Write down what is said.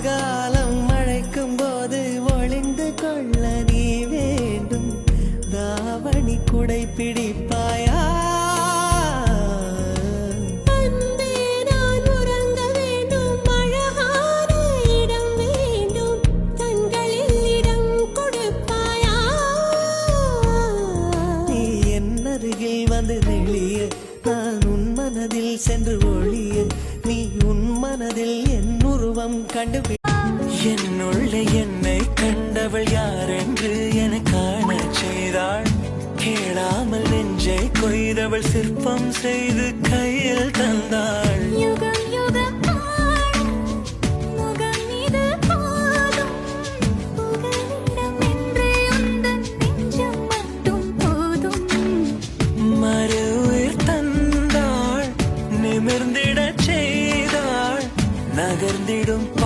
காலம் மழைக்கும் போது ஒளிந்து கொள்ள நீ வேண்டும். தாவணி குடை பிடிப்பாயா? வந்து நெளிய நான் உன் மனதில் சென்று ஒளிய நீ உன் மனதில் என் உருவம் கண்டு என்னுள்ள என்னை கண்டவள் யாரென்று என காண செய்தாள். கேளாமல் நெஞ்சை கொய்தவள் சிற்பம் செய்து கையில் தந்தாள்.